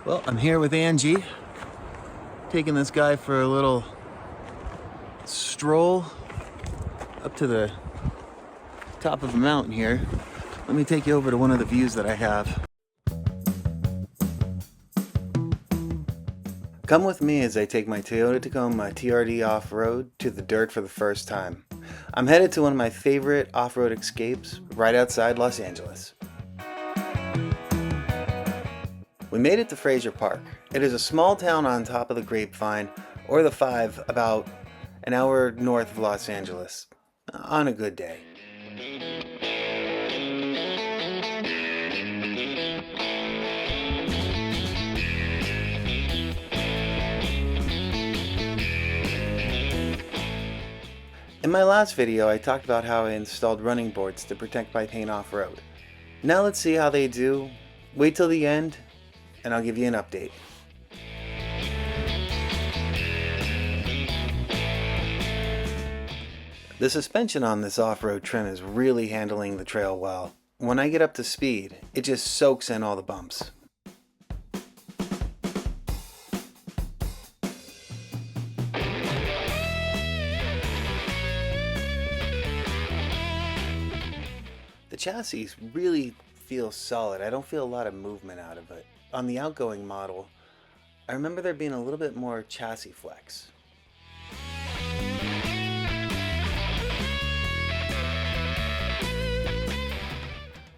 Well, I'm here with Angie, taking this guy for a little stroll up to the top of a mountain here. Let me take you over to one of the views that I have. Come with me as I take my Toyota Tacoma TRD off-road to the dirt for the first time. I'm headed to one of my favorite off-road escapes right outside Los Angeles. We made it to Frazier Park. It is a small town on top of the Grapevine, or the 5, about an hour north of Los Angeles, on a good day. In my last video, I talked about how I installed running boards to protect my paint off-road. Now let's see how they do. Wait till the end, and I'll give you an update. The suspension on this off-road trim is really handling the trail well. When I get up to speed, it just soaks in all the bumps. The chassis really feels solid. I don't feel a lot of movement out of it. On the outgoing model, I remember there being a little bit more chassis flex.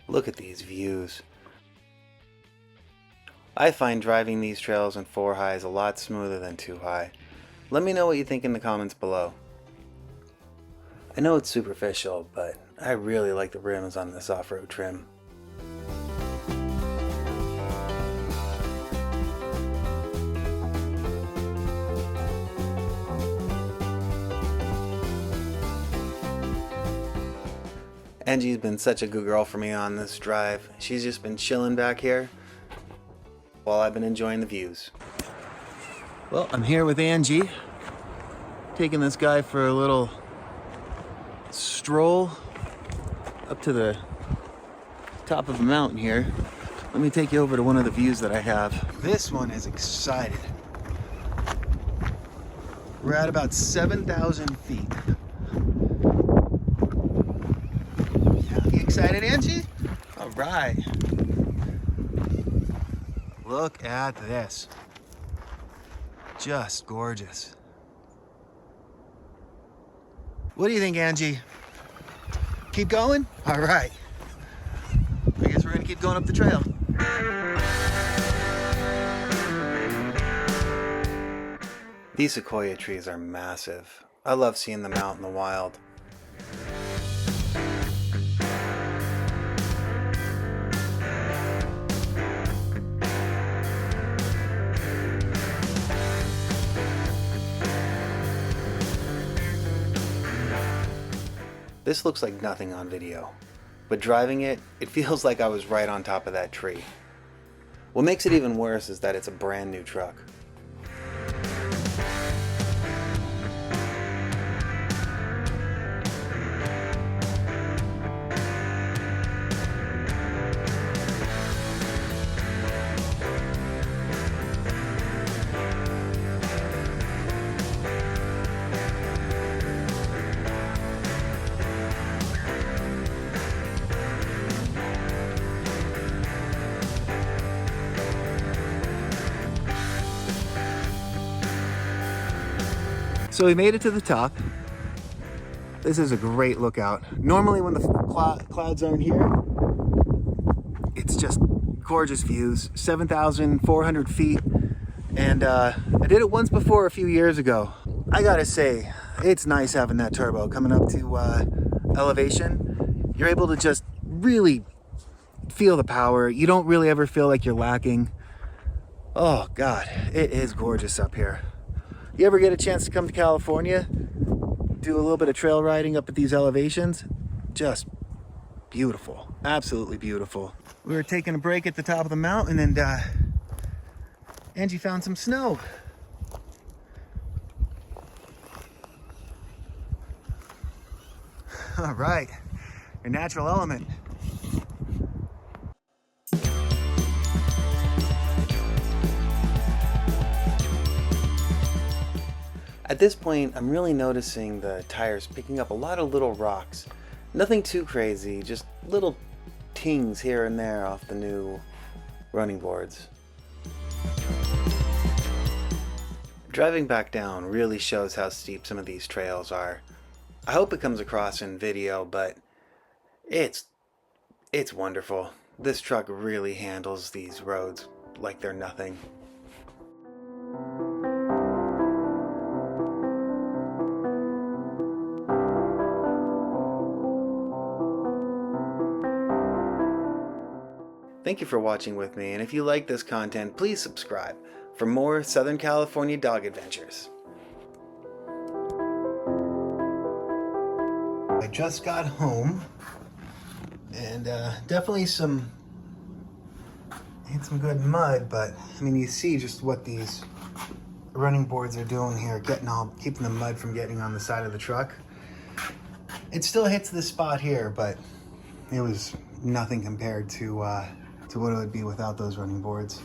Look at these views. I find driving these trails in 4 high is a lot smoother than 2 high. Let me know what you think in the comments below. I know it's superficial, but I really like the rims on this off-road trim. Angie's been such a good girl for me on this drive. She's just been chilling back here while I've been enjoying the views. Well, I'm here with Angie, taking this guy for a little stroll up to the top of a mountain here. Let me take you over to one of the views that I have. This one is excited. We're at about 7,000 feet. You excited, Angie? All right. Look at this. Just gorgeous. What do you think, Angie? Keep going? All right. I guess we're gonna keep going up the trail. These sequoia trees are massive. I love seeing them out in the wild. This looks like nothing on video, but driving it, it feels like I was right on top of that tree. What makes it even worse is that it's a brand new truck. So we made it to the top. This is a great lookout. Normally when the clouds aren't here, it's just gorgeous views. 7,400 feet. And I did it once before a few years ago. I gotta say, it's nice having that turbo coming up to elevation. You're able to just really feel the power. You don't really ever feel like you're lacking. Oh God, it is gorgeous up here. You ever get a chance to come to California, do a little bit of trail riding up at these elevations? Just beautiful, absolutely beautiful. We were taking a break at the top of the mountain and Angie found some snow. All right, your natural element. At this point, I'm really noticing the tires picking up a lot of little rocks. Nothing too crazy, just little tings here and there off the new running boards. Driving back down really shows how steep some of these trails are. I hope it comes across in video, but it's wonderful. This truck really handles these roads like they're nothing. Thank you for watching with me, and if you like this content, please subscribe for more Southern California dog adventures. I just got home, and definitely hit some good mud, but I mean, you see just what these running boards are doing here, keeping the mud from getting on the side of the truck. It still hits this spot here, but it was nothing compared to what it would be without those running boards.